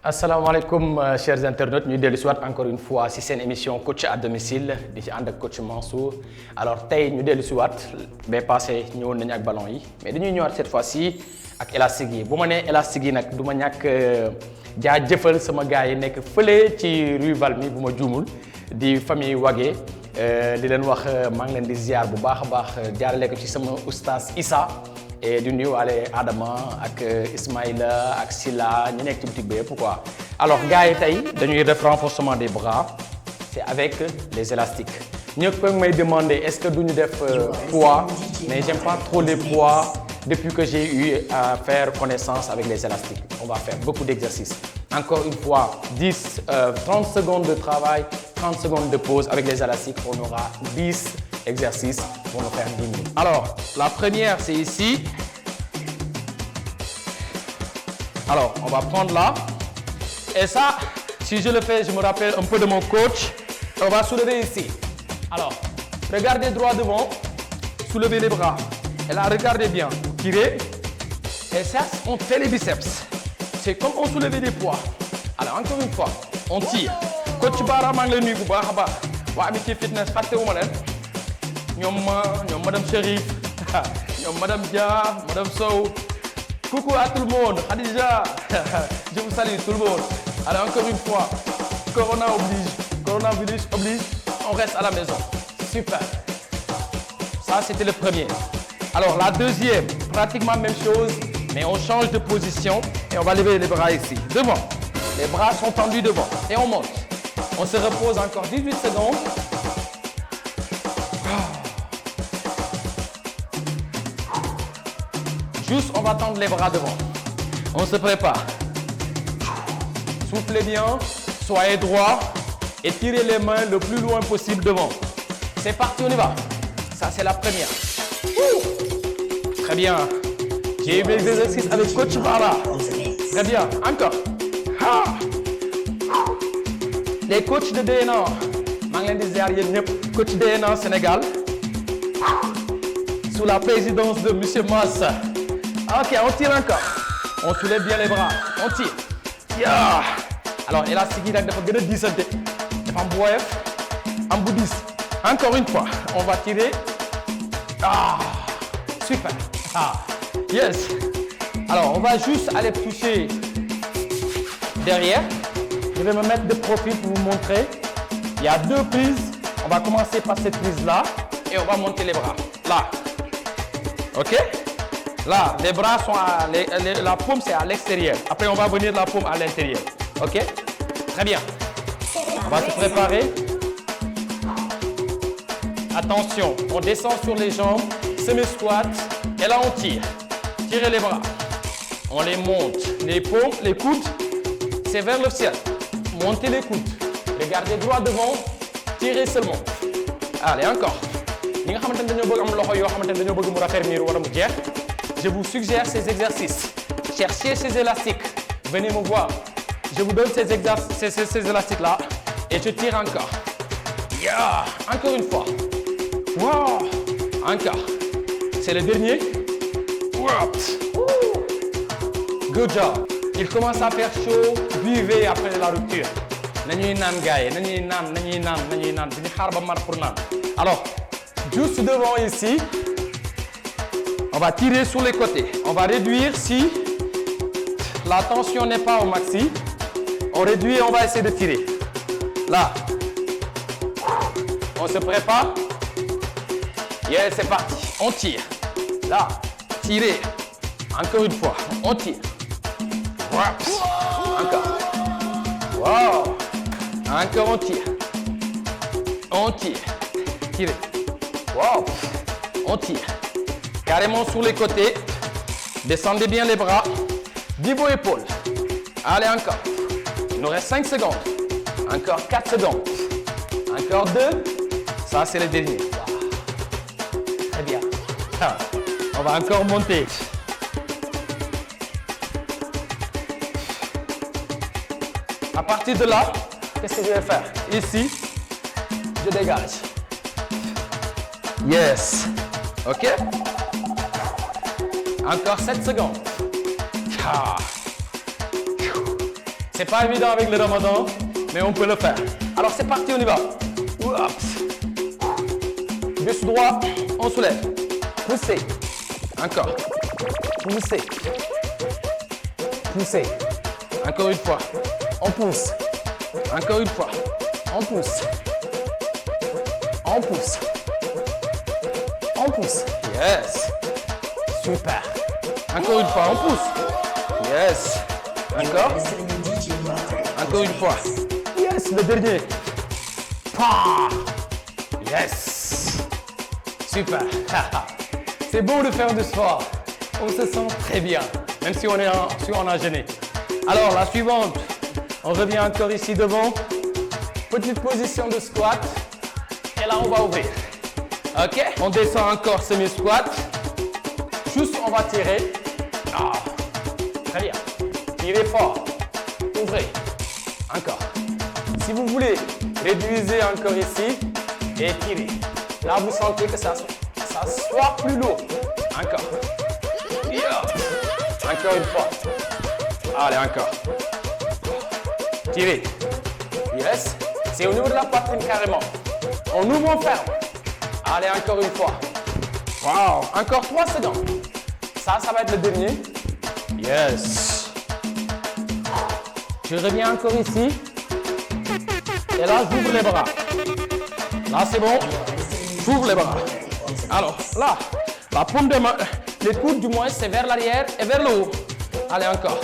Assalamu alaikum chers internautes, ñu dellu si waat encore une fois si seen émission coach à domicile di ci ànd ak coach Mansour. Alors tey ñu dellu si waat ba passé ñëwoon nañu ak ballon yi mais dañuy ñëwaat cette fois-ci ak élastique yi bu ma nee élastique yi nag du ma ñàkk jaajëfal sama gars yi nekk fële ci rue Valmy bu ma juumul di famille Wagué di leen wax maa ngi leen di ziar bu baax a baax jaarale ko ci sama oustaz Issa. Et du nuyuwaale Adama ak Ismaïla ak Silla ñu nekk ci boutique bi yëpp quoi. Alors gars yi tey dañuy def renforcement des bras c'est avec les élastiques ñëpp a may demander est-ce que duñu def poids mais j'aime pas trop les poids depuis que j'ai eu à faire connaissance avec les élastiques. On va faire beaucoup d'exercices. Encore une fois 30 secondes de travail, 30 secondes de pause avec les élastiques. On aura 10 exercices pour nous faire 10 minutes. Alors, la première, c'est ici. Alors, on va prendre là. Et ça, si je le fais, je me rappelle un peu de mon coach. On va soulever ici. Alors, regardez droit devant. Soulevez les bras. Et là, regardez bien. Tirez. Et ça, on fait les biceps. C'est comme on soulevait des poids. Alors, encore une fois, on tire. Coach Bara, maa ngi lay nuyu bu baax a baax. waa Amitié Fitness fàttewuma leen. ñoom madame Chérif, ñoom madame Dia, madame Sow. Coucou à tout le monde. Khadija, je vous salue tout le monde. Alors, encore une fois, Corona oblige. Coronavirus oblige. On reste à la maison. Super. Ça, c'était le premier. Alors, la deuxième, pratiquement même chose, mais on change de position et on va lever les bras ici, devant. Les bras sont tendus devant et on monte. On se repose encore 18 secondes. Juste, on va tendre les bras devant. On se prépare. Soufflez bien, soyez droit et tirez les mains le plus loin possible devant. C'est parti, on y va. Ça, c'est la première. Très bien. J'ai eu des exercices avec coach Bara. Très bien. Encore. Ah. Les coachs de DNA. maa ngi leen di ziar yéen ñëpp. Coach DNA Sénégal. Sous la présidence de monsieur Massa. Ok, on tire encore. On soulève bien les bras. On tire. Yeah. Alors élastique yi nag dafa gën a diisante. dafa am bu woyof am bu diis. Encore une fois. On va tirer. Ah. Super. Ah. Yes. Alors, on va juste aller toucher derrière. Je vais me mettre de profil pour vous montrer. Il y a deux prises. On va commencer par cette prise-là et on va monter les bras. Là. OK? Là, les bras sont la paume, c'est à l'extérieur. Après, on va venir la paume à l'intérieur. OK? Très bien. On va se préparer. Attention, on descend sur les jambes, semi-squat et là, on tire. Tirez les bras. On les monte. Les paumes, les coudes, c'est vers le ciel. Montez les coudes. Regardez droit devant. Tirez seulement. Allez, encore. ñi nga xamante ne dañoo bëgg am loxo yoo xamante ne dañoo bëgg mu raffermir wala mu jeex. Je vous suggère ces exercices. Cherchez ces élastiques. Venez me voir. Je vous donne ces élastiques-là et je tire encore. Yeah. Encore une fois. Wow. Encore. C'est le dernier. Good job. Il commence à faire chaud. Buvez après la rupture. nañuy naan gars yi nañuy naan duñu xaar ba mar pour naan. Alors, juste devant ici, on va tirer sur les côtés. On va réduire si la tension n'est pas au maxi. On réduit et on va essayer de tirer. Là. On se prépare. Yeah, c'est parti. On tire. Là. Tirez. Encore une fois. On tire. Encore. Wow. Encore on tire. On tire. Tirez. Wow. On tire. Carrément sur les côtés. Descendez bien les bras. Niveau épaule. Allez, encore. Il nous reste 5 secondes. Encore 4 secondes. Encore 2. Ça, c'est le dernier. Wow. Très bien. On va encore monter. À partir de là, qu'est-ce que je vais faire? Ici, je dégage. Yes. OK? Encore 7 secondes. C'est pas évident avec le ramadan, mais on peut le faire. Alors c'est parti, on y va. Oups. Buste droit, on soulève. Poussez. Encore. Poussez. Poussez. Encore une fois. On pousse. Encore une fois. On pousse. On pousse. On pousse. Yes. Super. Encore une fois, on pousse. Yes. Encore. Encore une fois. Yes, le dernier. Pah. Yes. Super. C'est bon de faire du sport. On se sent très bien, même si on a gêné. Alors, la suivante. On revient encore ici devant. Petite position de squat. Et là, on va ouvrir. OK? On descend encore semi-squat. Juste, on va tirer. Ah. Très bien. Tirez fort. Ouvrez. Encore. Si vous voulez, réduisez encore ici et tirez. Là, vous sentez que ça soit plus lourd. Encore. Yeah. Encore une fois. Allez, encore. Tirez. Yes. C'est au niveau de la poitrine carrément. On ouvre, on ferme. Allez, encore une fois. Wow. Encore 3 secondes. Ça va être le dernier. Yes. Je reviens encore ici. Et là, j'ouvre les bras. Là, c'est bon. J'ouvre les bras. Alors, là, la paume de main, les coudes du moins, c'est vers l'arrière et vers le haut. Allez, encore.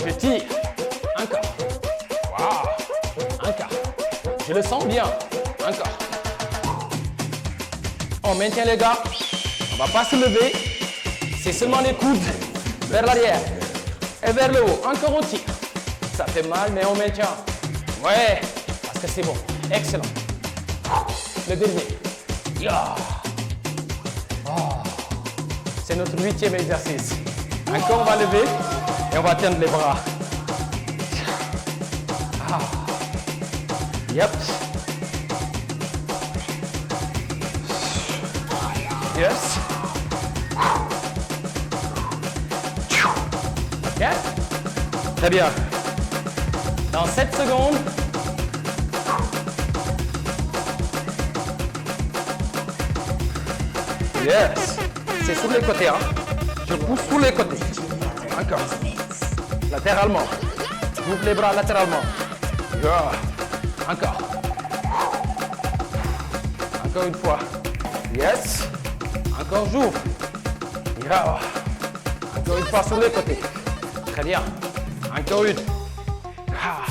Je tire. Encore. Wow. Encore. Je le sens bien. Encore. On maintient les gars. On ne va pas se lever. C'est seulement les coudes vers l'arrière et vers le haut. Encore on tire. Ça fait mal, mais on maintient. Ouais, parce que c'est bon. Excellent. Le dernier. Yeah. Oh. C'est notre 8e exercice. Encore, on va lever et on va tendre les bras. Ah. Yep. Yes. Ok. Très bien. Dans 7 secondes. Yes. C'est sur les côtés, hein. Je pousse sur les côtés. Encore. Latéralement. J'ouvre les bras latéralement. Yeah. Encore. Encore une fois. Yes. Encore j'ouvre. Yeah. Encore une fois sur les côtés. Très bien. Encore une. Ah.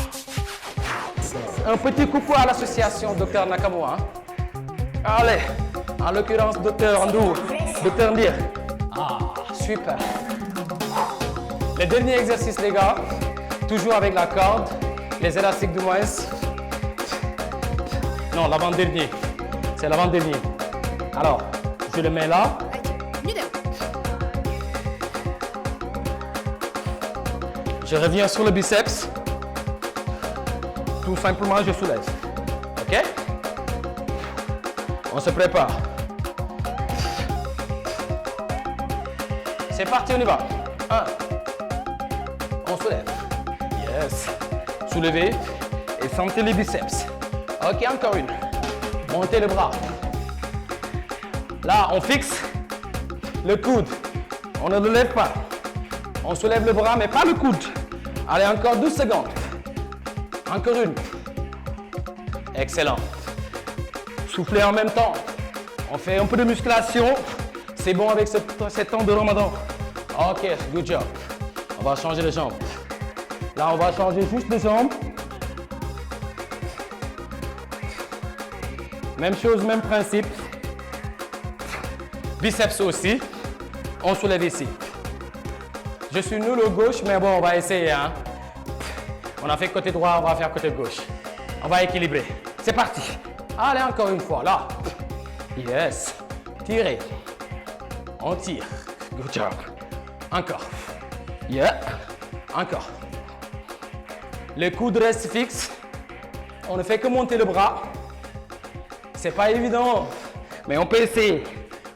Un petit coucou à l'association Dr Nakamura. Allez. En l'occurrence, Dr Ndour. Dr Ndir. Ah, super. Le dernier exercice, les gars. Toujours avec la corde. Les élastiques du moins. Non, l'avant-dernier. C'est l'avant-dernier. Alors, je le mets là. Je reviens sur le biceps. Tout simplement, je soulève. OK? On se prépare. C'est parti, on y va. 1. On soulève. Yes. Soulevez et sentez les biceps. OK, encore une. Montez le bras. Là, on fixe le coude. On ne le lève pas. On soulève le bras, mais pas le coude. Allez, encore 12 secondes. Encore une. Excellent. Soufflez en même temps. On fait un peu de musculation. C'est bon avec ce temps de Ramadan. OK, good job. On va changer de jambe. Là, on va changer juste de jambe. Même chose, même principe. Biceps aussi. On soulève ici. Je suis nul au gauche, mais bon, on va essayer. Hein. On a fait côté droit, on va faire côté gauche. On va équilibrer. C'est parti. Allez, encore une fois, là. Yes. Tirez. On tire. Good job. Encore. Yeah. Encore. Les coudes restent fixes. On ne fait que monter le bras. C'est pas évident, mais on peut essayer.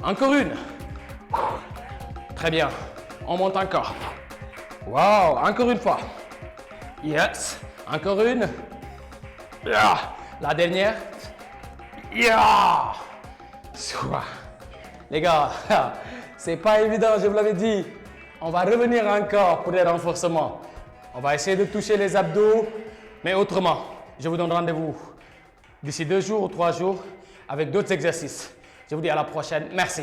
Encore une. Très bien. On monte encore. Wow. Encore une fois. Yes. Encore une. Yeah. La dernière. Yeah. Les gars, c'est pas évident, je vous l'avais dit. On va revenir encore pour des renforcements. On va essayer de toucher les abdos, mais autrement. Je vous donne rendez-vous d'ici 2 jours ou 3 jours avec d'autres exercices. Je vous dis à la prochaine. Merci.